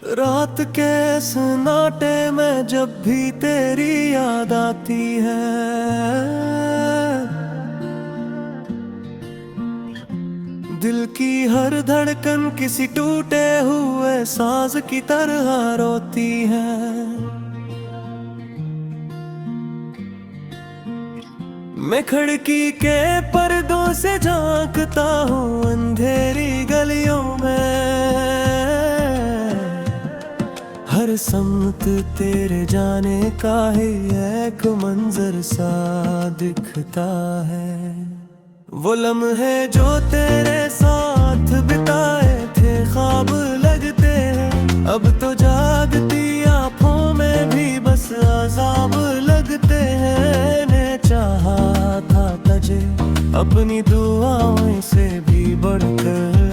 रात के सन्नाटे में जब भी तेरी याद आती है, दिल की हर धड़कन किसी टूटे हुए साज की तरह रोती है। मैं खिड़की के पर्दों से झांकता हूँ अंधेरी गलियों में, हर सम्मत तेरे जाने का ही एक मंजर सा दिखता है। वो लम्हे जो तेरे साथ बिताए थे ख्वाब लगते हैं, अब तो जागती आँखों में भी बस अज़ाब लगते हैं। ने चाहा था तुझे अपनी दुआओं से भी बढ़कर,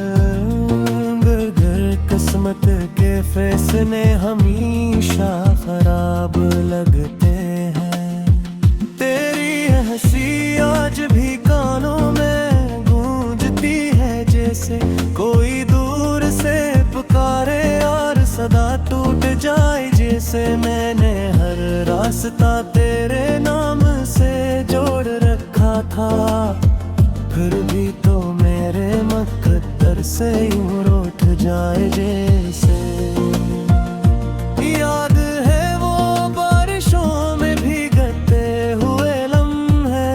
किस्मत के फैसले हमेशा खराब लगते हैं। तेरी हंसी आज भी कानों में गूंजती है, जैसे कोई दूर से पुकारे और सदा टूट जाए। जैसे मैंने हर रास्ता तेरे नाम से जोड़ रखा था, फिर भी तो मेरे मुकद्दर से यूं रूठ जाए। जैसे याद है वो बारिशों में भीगते हुए लम्हे,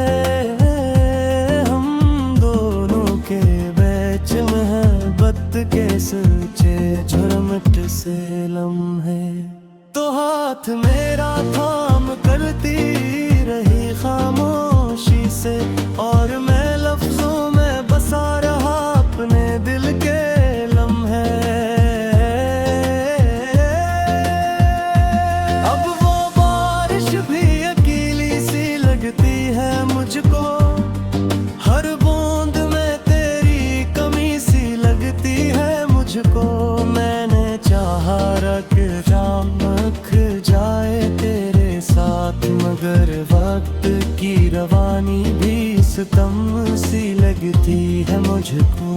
हम दोनों के बीच मोहब्बत के सच्चे झुरमुट से लम्हे। तो हाथ मेरा थाम करती रही खामोशी से, और मैं लफ्जों में बसा रहा अपने दिल के लम्हे। अब वो बारिश भी अकेली सी लगती है मुझको, हर बूंद में तेरी कमी सी लगती है मुझको। मैंने चाहा रख जाए तेरे साथ, मगर वक्त की रवानी भी सितम सी लगती है मुझको।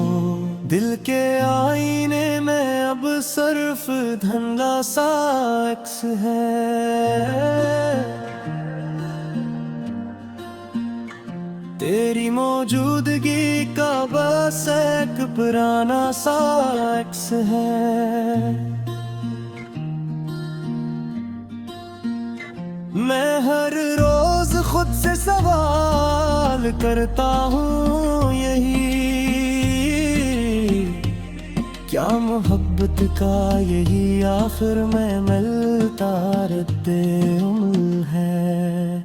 दिल के आईने में अब सिर्फ धुंधला सा अक्स है, तेरी मौजूदगी का बस एक पुराना सा अक्स है। मैं हर रोज खुद से सवाल करता हूँ यही, क्या मोहब्बत का यही आखिर में मिलता रद्द-ए-अमल है।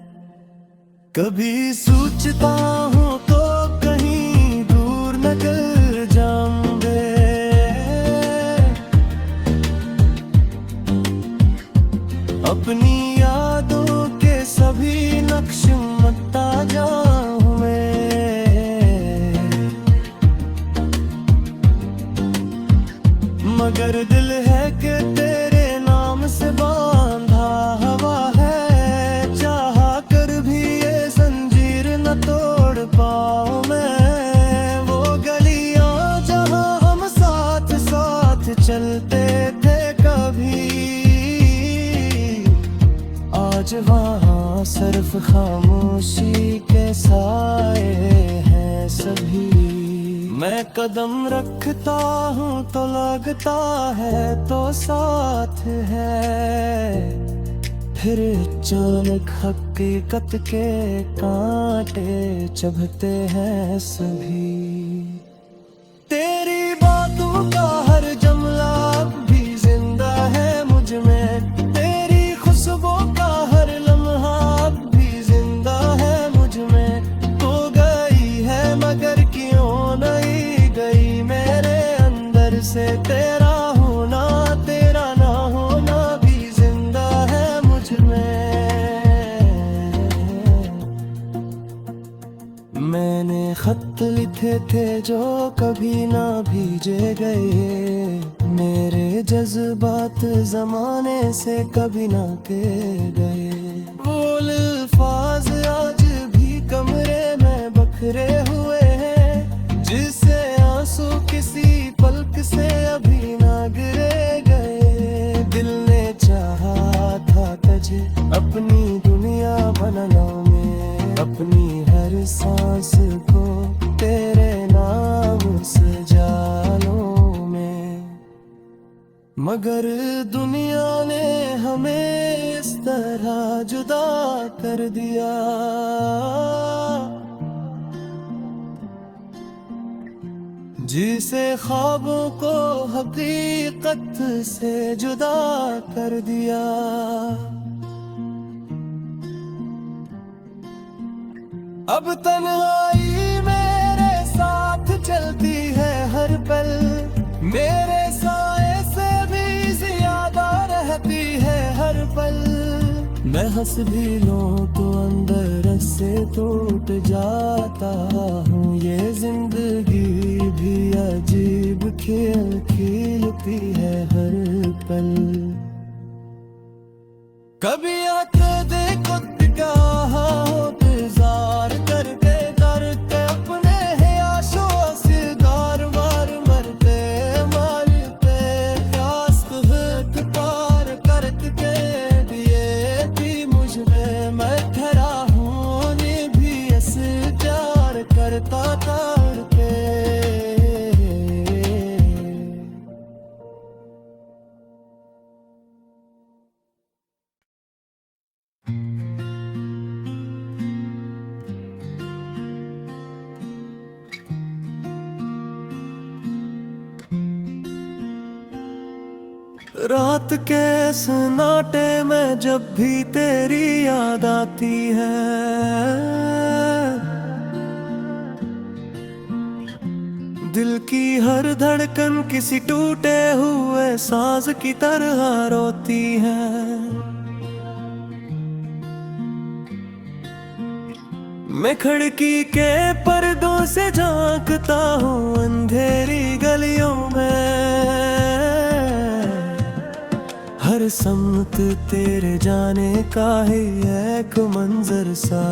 कभी सोचता हूँ तो कहीं दूर न कर जाऊंगे, अपनी यादों के सभी नक्श मिटा जाऊं मैं। मगर दिल है कि तेरे नाम से बांधा हवा है, चाहा कर भी ये जंजीर न तोड़ पाऊं मैं। वो गलियां जहां हम साथ साथ चलते थे कभी, आज वहाँ सिर्फ खामोशी के साए हैं सभी। मैं कदम रखता हूँ तो लगता है तो साथ है, फिर अचानक हकीकत के कांटे चुभते हैं सभी। तेरी बातों का हर जुमला अब भी जिंदा है मुझ में, तेरी खुशबू का हर लम्हा अब भी जिंदा है मुझ में। तो गई है मगर क्यों नहीं गई मेरे अंदर से, तेरा होना तेरा ना होना भी जिंदा है मुझ में। मैंने खत लिखे थे जो कभी ना भेजे गए, मेरे जज्बात जमाने से कभी ना के गए। वो अल्फाज आज भी कमरे में बखरे हुए हैं, जिसे आंसू किसी पलक से अभी ना गिरे गए। अपनी दुनिया बना लूं मैं, अपनी हर सांस को तेरे नाम सजा लूं मैं। मगर दुनिया ने हमें इस तरह जुदा कर दिया, जिसे ख्वाबों को हकीकत से जुदा कर दिया। अब तन्हाई मेरे साथ चलती है हर पल, मेरे साए से भी ज्यादा रहती है हर पल। मैं हंस भी लूं तो अंदर से टूट जाता हूँ। ये जिंदगी भी अजीब खेल खेलती है हर पल। कभी आके देखो कहा इंतजार करते करते अपने आशों से गार बार मरते मारते। रास्त पार करके दिए थी मुझ में, मैं ठहरा हूँ भी ऐसे प्यार करता था के। रात के सन्नाटे में जब भी तेरी याद आती है, दिल की हर धड़कन किसी टूटे हुए साज की तरह रोती है। मैं खिड़की के पर्दों से झांकता हूँ अंधेरी गलियों में, हर सम्मत तेरे जाने का ही एक मंजर सा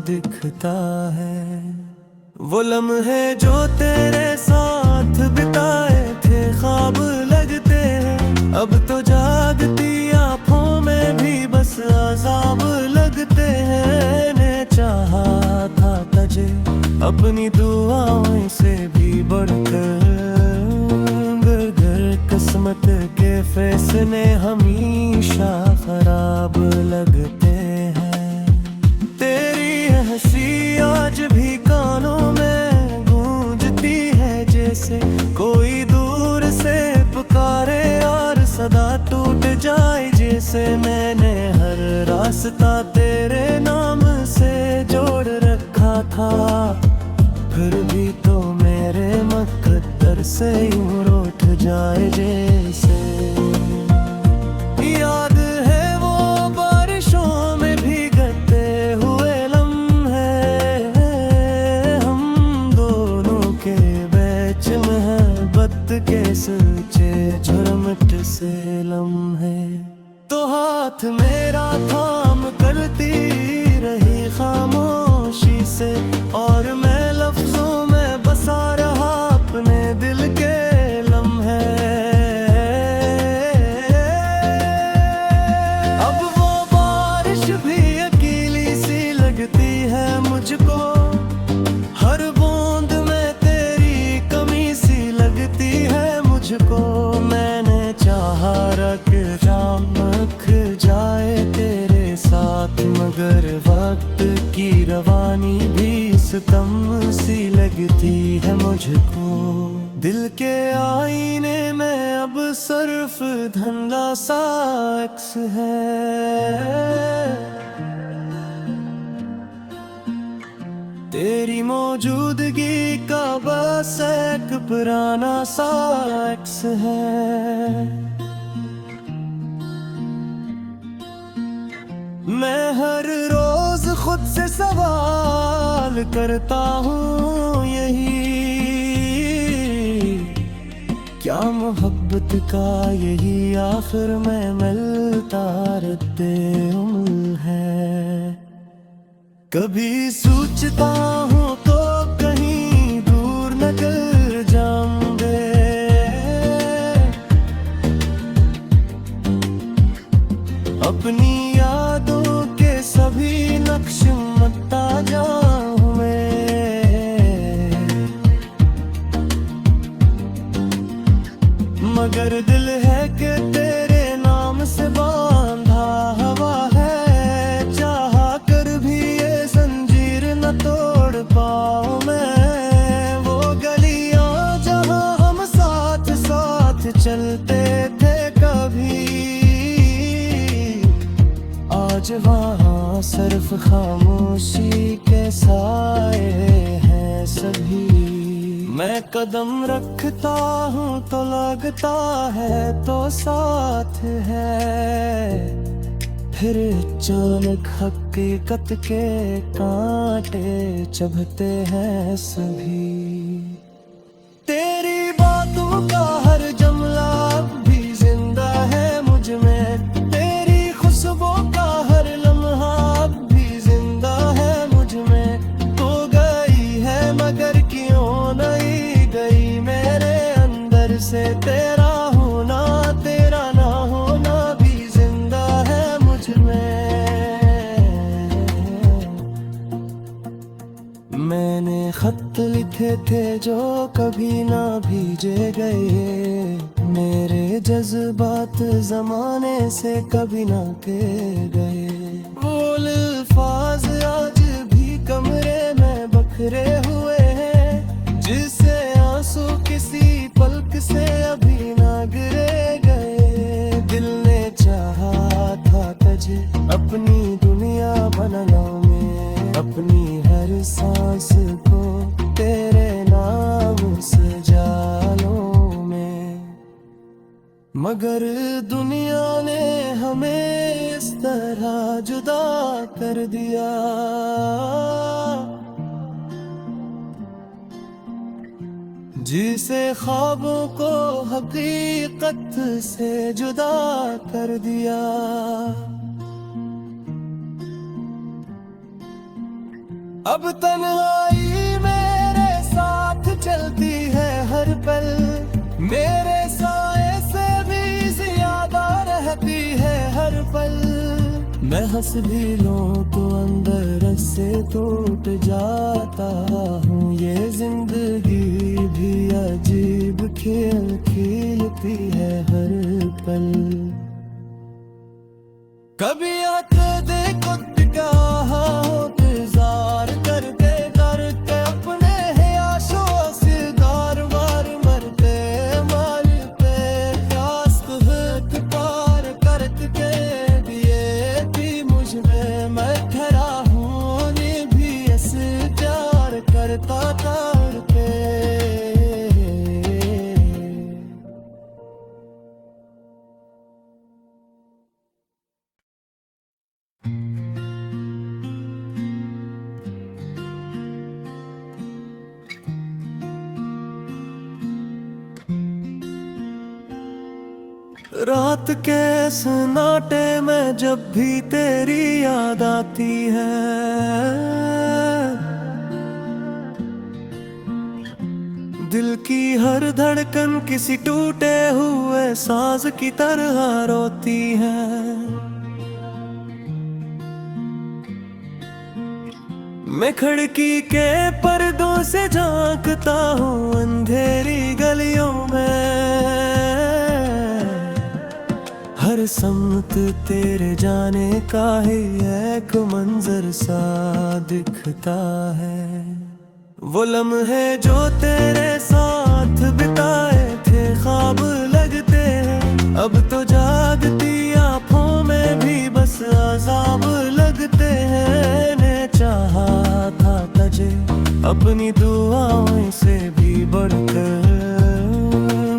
दिखता है। वो लम्हे जो तेरे साथ बिताए थे ख्वाब लगते हैं, अब तो जागती आँखों में भी बस अज़ाब लगते हैं। ने चाहा था तुझे अपनी दुआओं से भी बढ़कर, किस्मत के फैसले हमेशा खराब लगते हैं। तेरी हंसी आज भी कानों में गूंजती है, जैसे कोई दूर से पुकारे और सदा टूट जाए। जैसे मैंने हर रास्ता तेरे नाम से जोड़ रखा था, फिर भी तो मेरे मुकद्दर से यूं रूठ जाए जैसे। याद है वो बारिशों में भीगते हुए लम्हे, हम दोनों के बीच मोहब्बत के सच्चे झुरमुट से लम्हे। तो हाथ मेरा थाम करती रही खामोशी से, और मैं लफ्जों में बसा रहा अपने दिल के लम्हे। अब वो बारिश भी अकेली सी लगती है मुझको, हर बूंद में तेरी कमी सी लगती है मुझको। मैंने चाहा रख जाए तेरे साथ, मगर वक्त की रवानी भी सितम सी लगती है मुझको। दिल के आईने में अब सिर्फ धुंधला सा अक्स है, तेरी मौजूदगी का बस एक पुराना सा अक्स है। मैं हर रोज खुद से सवाल करता हूँ यही, क्या मोहब्बत का यही आखिर में मिलता रद्द-ए-अमल है। कभी सोचता हूँ तो कहीं दूर न चल जाऊंगे, अब अपनी यादों के सभी नक्श मिटा जाऊं मैं, मगर दिल है कि तेरे नाम से बांधा हवा है, चाहा कर भी ये जंजीर न तोड़ पाऊं मैं। वो गलियां जहां हम साथ साथ चलते थे कभी, आज वहाँ सिर्फ खामोशी के साए हैं सभी। मैं कदम रखता हूँ तो लगता है तो साथ है, फिर अचानक हकीकत के कांटे चुभते हैं सभी। तेरी बातों का हर जुमला अब भी जिंदा है मुझ में, तेरी खुशबू का हर लम्हा अब भी जिंदा है मुझ में। तो गई है मगर क्यों नहीं गई मेरे अंदर से, तेरा होना तेरा ना होना भी जिंदा है मुझ में। मैंने खत लिखे थे जो कभी ना भेजे गए, मेरे जज्बात जमाने से कभी ना के गए। वो अल्फाज आज भी कमरे में बखरे हुए हैं, जिससे आंसू किसी पलक से अभी ना गिरे गए। दिल ने चाहा था तुझे अपनी दुनिया बना लूं मैं, अपनी हर सांस को तेरे नाम सजा लूं मैं, मगर दुनिया ने हमें इस तरह जुदा कर दिया। जिसे ख्वाबों को हकीकत से जुदा कर दिया। अब तन्हाई मेरे साथ चलती है हर पल, मेरे साए से भी ज्यादा रहती है हर पल। मैं हंस भी लूं तो अंदर से टूट जाता हूँ, ये जिंदगी भी अजीब खेल खेलती है हर पल। कभी आके देखो कहा इंतजार करते करते अपने आशों से गार बार मरते मारते, रास्त हाथ पार करते दिए थी मुझ में। मैं खड़ा हूँ भी ऐसे प्यार करता था के। रात के सन्नाटे में जब भी तेरी याद आती है, दिल की हर धड़कन किसी टूटे हुए साज की तरह रोती है। मैं खिड़की के पर्दों से झांकता हूँ अंधेरी गलियों में, हर समत तेरे जाने का ही एक मंजर सा दिखता है। वो लम्हे जो तेरे साथ बिताए थे ख्वाब लगते हैं, अब तो जागती आँखों में भी बस अज़ाब लगते हैं। ने चाहा था तुझे अपनी दुआओं से भी बढ़कर,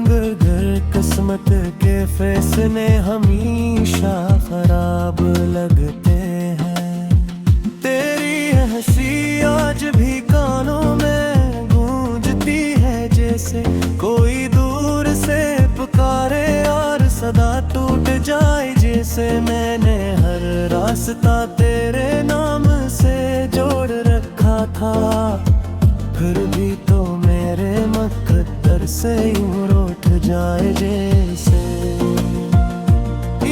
मगर किस्मत के फैसले हमेशा खराब लगते हैं। तेरी हंसी आज भी कानों में गूंजती है, जैसे कोई दूर से पुकारे और सदा टूट जाए। जैसे मैंने हर रास्ता तेरे नाम से जोड़ रखा था, फिर भी तो मेरे मकद्दर से यूं रूठ जाए। जैसे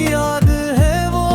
याद है वो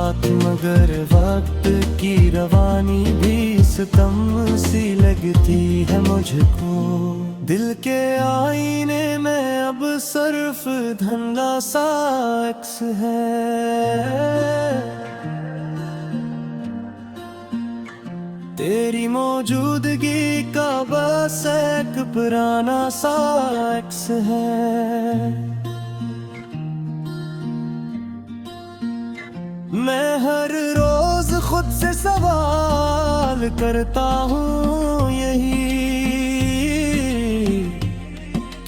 साथ, मगर वक्त की रवानी भी सितम सी लगती है मुझको। दिल के आईने में अब सिर्फ धुंधला सा अक्स है। तेरी मौजूदगी का बस एक पुराना सा अक्स है। मैं हर रोज खुद से सवाल करता हूँ यही,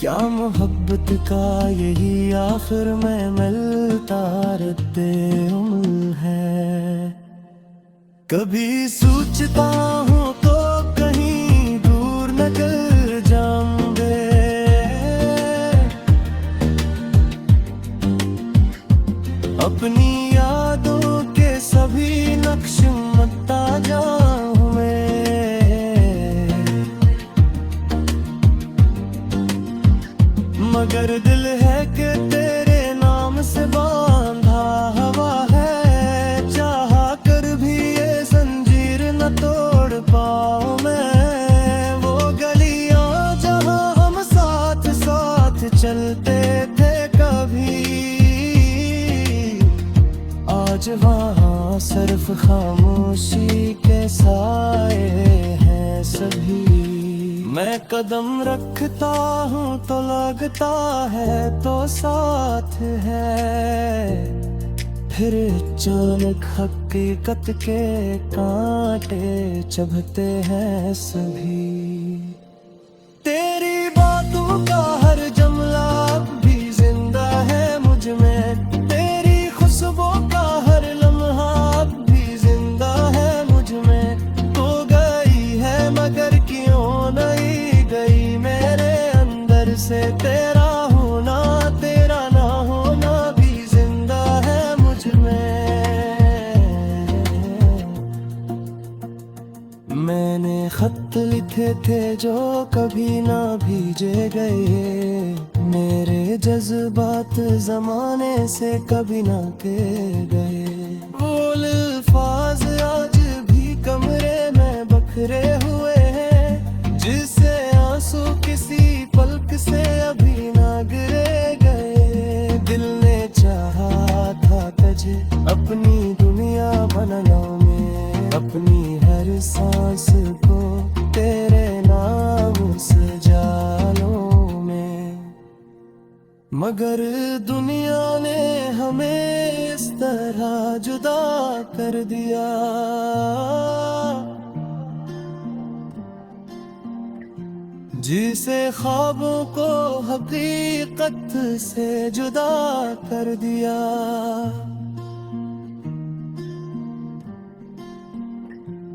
क्या मोहब्बत का यही आखिर में मिलता रद्द-ए-अमल है। कभी सोचता हूँ तो कहीं दूर न कर जाऊंगे, अपनी यादों के सभी नक्श मिटा जाऊं मैं। मगर दिल है कि तेरे नाम से बांधा हवा है, चाहा कर भी ये जंजीर न तोड़ पाऊं मैं। वो गलियां जहां हम साथ साथ चलते थे कभी, आज वहाँ सिर्फ खामोशी के साए हैं सभी। मैं कदम रखता हूँ तो लगता है तो साथ है, फिर अचानक हकीकत के कांटे चुभते हैं सभी। तेरी बातों का हर जुमला अब भी जिंदा है मुझ में, तेरी खुशबू का हर लम्हा अब भी जिंदा है मुझ में। तो गई है मगर क्यों नहीं गई मेरे अंदर से, तेरा होना तेरा ना होना भी जिंदा है मुझ में। मैंने खत लिखे थे जो कभी ना भेजे गए, मेरे जज्बात जमाने से कभी ना के गए। वो अल्फाज आज भी कमरे में बखरे हुए हैं, जिससे आंसू किसी पलक से अभी ना गिरे गए। दिल ने चाहा था तुझे अपनी दुनिया बना लूं मैं, अपनी हर सांस को तेरे नाम सजा लूं मैं। मगर दुनिया ने हमें इस तरह जुदा कर दिया, जिसे ख्वाबों को हकीकत से जुदा कर दिया।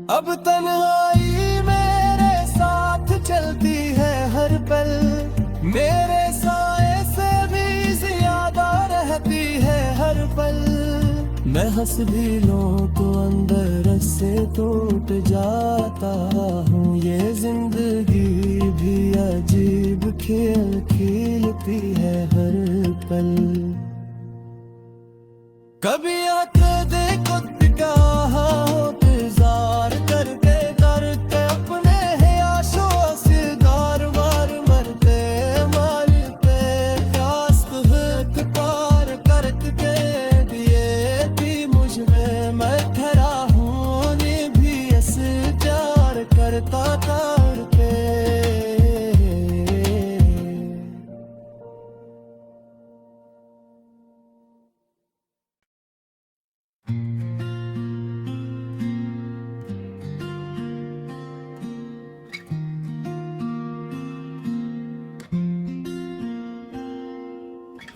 अब तन्हाई मेरे साथ चलती है हर पल, मेरे साए से भी ज्यादा रहती है हर पल। मैं हंस भी लूं तो अंदर से टूट जाता हूँ, ये जिंदगी भी अजीब खेल खेलती है हर पल। कभी आके देखो कहा इंतजार करके करके अपने आशों से गार मार मरते मारते, प्यास तुझे पार करके दिए थी मुझ में। मैं ठहरा हूँ भी ऐसे प्यार करता करके।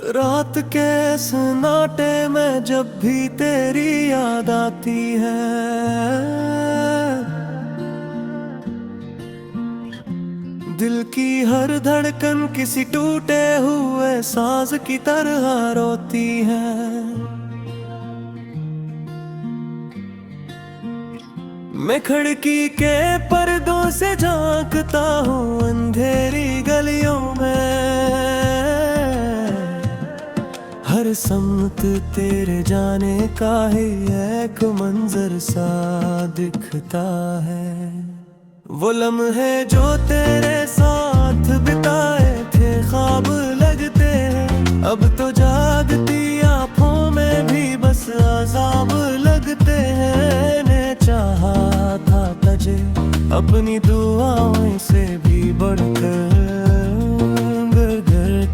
रात के सन्नाटे में जब भी तेरी याद आती है, दिल की हर धड़कन किसी टूटे हुए साज की तरह रोती है। मैं खिड़की के पर्दों से झांकता हूँ अंधेरी गलियों में, हर सम्मत तेरे जाने का है एक मंजर सा दिखता है। वो लम्हे जो तेरे साथ बिताए थे ख्वाब लगते हैं, अब तो जागती आँखों में भी बस अज़ाब लगते हैं। ने चाहा था तुझे अपनी दुआओं से भी बढ़कर,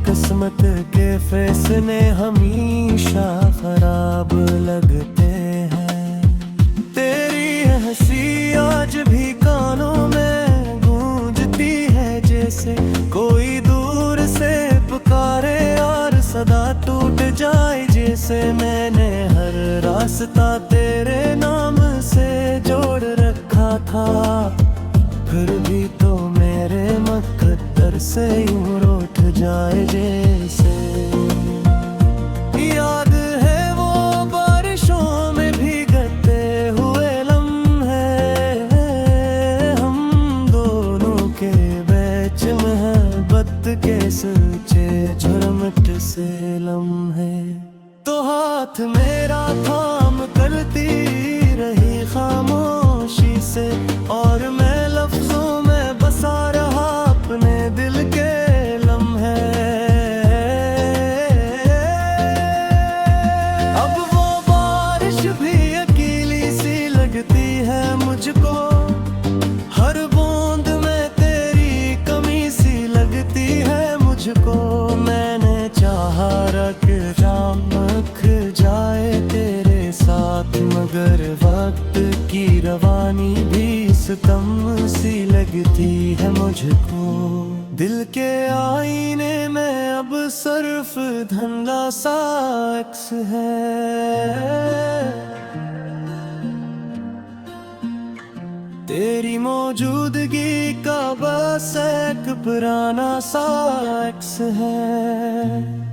किस्मत के फैसले हमेशा खराब लगते हैं। तेरी हंसी आज भी कानों में गूंजती है, जैसे कोई दूर से पुकारे और सदा टूट जाए। जैसे मैंने हर रास्ता तेरे नाम से जोड़ रखा था, फिर भी तो मेरे मुकद्दर से यूं रूठ जाए। जैसे याद है वो बारिशों में भीगते हुए लम्हे, हम दोनों के बीच मोहब्बत के सच्चे झुरमुट से लम्हे। तो हाथ मेरा थाम करती रही खामोशी से, और मैं लफ्जों में बसा रहा अपने दिल के लम्हे। अब वो बारिश भी अकेली सी लगती है मुझको, हर बूंद में तेरी कमी सी लगती है मुझको। मैंने चाहा रख जाए तेरे साथ, मगर वक्त की रवानी भी सितम सी लगती है मुझको। दिल के आईने में अब सिर्फ धुंधला सा अक्स है, तेरी मौजूदगी का बस एक पुराना सा अक्स है।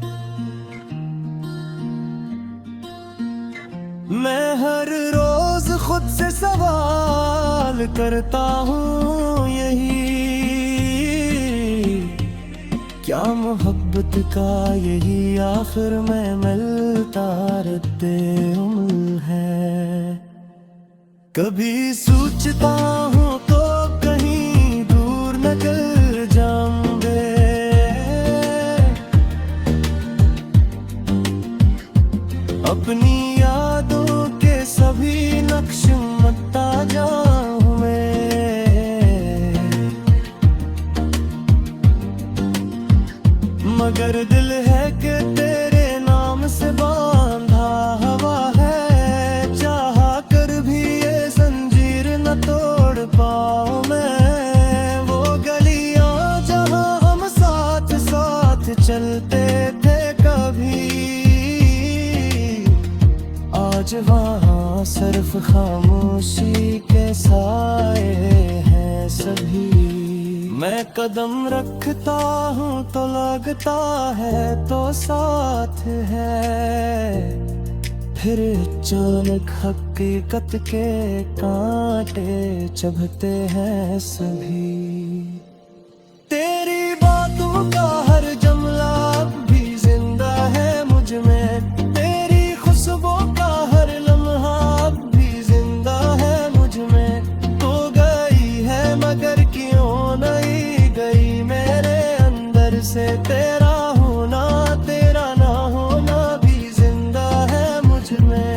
मैं हर रोज खुद से सवाल करता हूँ यही, क्या मोहब्बत का यही आखिर में मिलता रद्द-ए-अमल है। कभी सोचता हूँ तो कहीं दूर न कर जाऊंगे, अपनी यादों के सभी नक्श मिटा जाऊं मैं। मगर दिल है कि तेरे नाम से बांधा हवा है, चाहा कर भी ये जंजीर न तोड़ पाऊं मैं। वो गलियां जहां हम साथ साथ चलते थे कभी, आज वहाँ सिर्फ खामोशी के साए हैं सभी। मैं कदम रखता हूँ तो लगता है तो साथ है, फिर अचानक हकीकत के कांटे चुभते हैं सभी। तेरी बातों का हर जुमला अब भी जिंदा है मुझ में, तेरी खुशबू का हर लम्हा अब भी जिंदा है मुझ में। तो गई है मगर क्यों नहीं गई मेरे अंदर से, तेरा होना तेरा ना होना भी जिंदा है मुझ में।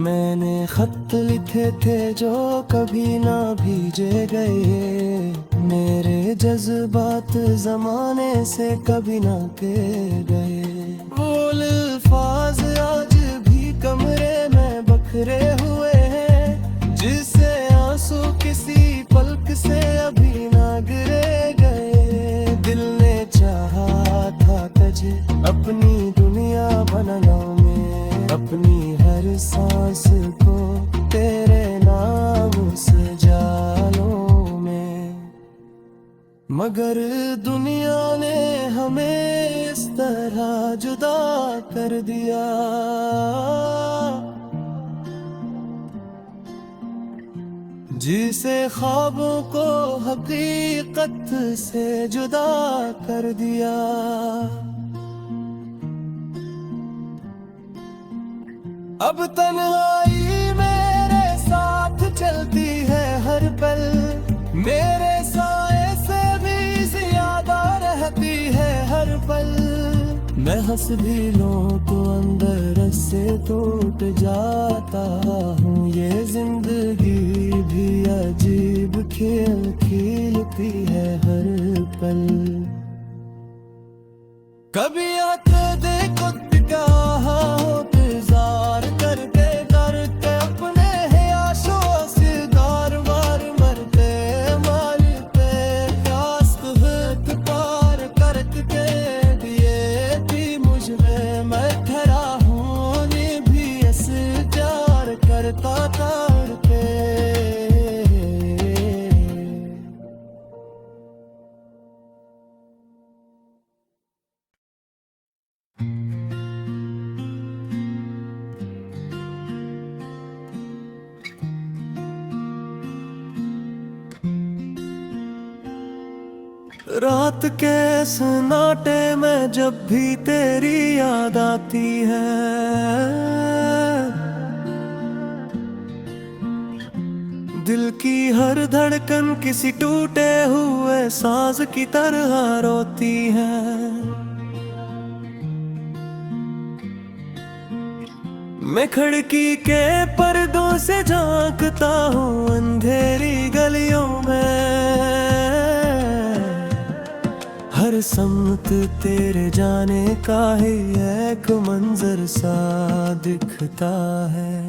मैंने खत लिखे थे जो कभी ना भेजे गए, मेरे जज्बात जमाने से कभी ना के गए। वो अल्फाज आज भी कमरे में बखरे हुए हैं, जिससे आंसू किसी पलक से अभी ना गिरे गए। दिल ने चाहा था तुझे अपनी दुनिया बनाना में, अपनी हर सांस को तेरे नाम सजा लूं मैं। मगर दुनिया ने हमें इस तरह जुदा कर दिया, जिसे ख्वाबों को हकीकत से जुदा कर दिया। अब तन्हाई मेरे साथ चलती है हर पल, मेरे साए से भी ज्यादा रहती है हर पल। मैं हंस भी लूं तो अंदर से टूट जाता हूँ। ये जिंदगी भी अजीब खेल खेलती है हर पल। कभी आते देखो कहा इंतजार करते करते अपने है आशों से दार बार मरते मारते प्यास खुद पार करते दिए थी मुझ में। मैं ठहरा हूँ भी ऐसे प्यार करता करते। रात के सन्नाटे में जब भी तेरी याद आती है, दिल की हर धड़कन किसी टूटे हुए साज की तरह रोती है। मैं खिड़की के पर्दों से झांकता हूँ अंधेरी गलियों में। हर सम्मत तेरे जाने का ही एक मंजर सा दिखता है।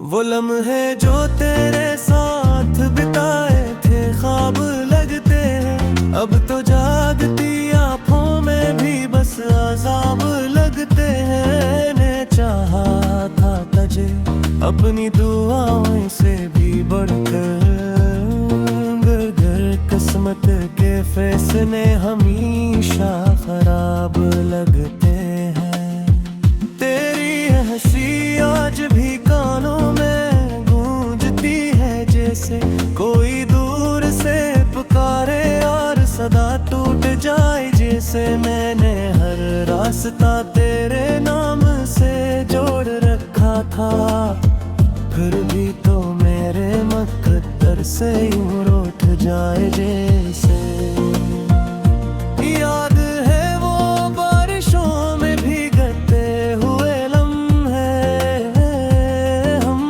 वो लम्हे जो तेरे साथ बिताए थे ख्वाब लगते हैं। अब तो जागती आँखों में भी बस अज़ाब लगते हैं। ने चाहा था तुझे अपनी दुआओं से भी बढ़कर, किस्मत के फैसले हमेशा खराब लगते हैं। तेरी हंसी आज भी कानों में गूंजती है, जैसे कोई दूर से पुकारे और सदा टूट जाए। जैसे मैंने हर रास्ता तेरे नाम से जोड़ रखा था, फिर भी तो मेरे मुकद्दर से यूं रूठ जाए जैसे। याद है वो बारिशों में भीगते हुए लम्हे, हम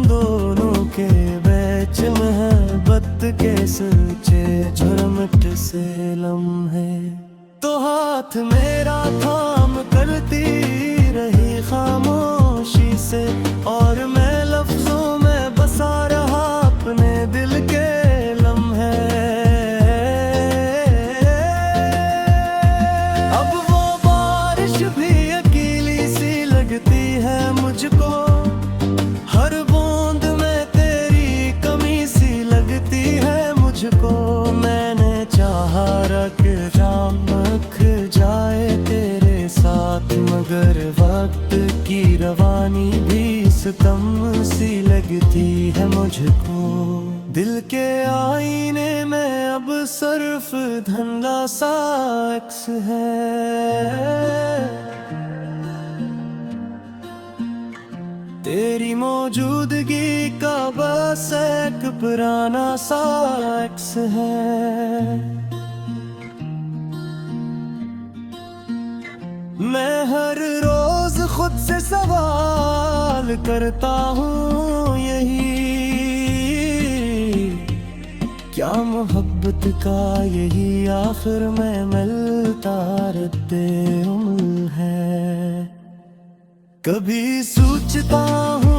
दोनों के बीच मोहब्बत के सच्चे झुरमुट से लम्हे। तो हाथ मेरा थाम करती रही खामोशी से, और मैं लफ्जों में बसा रहा अपने दिल के लम्हे। अब वो बारिश भी अकेली सी लगती है मुझको, हर बूंद में तेरी कमी सी लगती है मुझको। मैंने चाहा रख जाए तेरे साथ, मगर वक्त की रवानी भी सितम सी लगती है मुझको। दिल के आईने में अब सिर्फ धुंधला सा अक्स है, तेरी मौजूदगी का बस एक पुराना सा अक्स है। मैं हर रोज खुद से सवाल करता हूँ यही, क्या मोहब्बत का यही आखिर में मिलता रद्द-ए-अमल है। कभी सोचता हूँ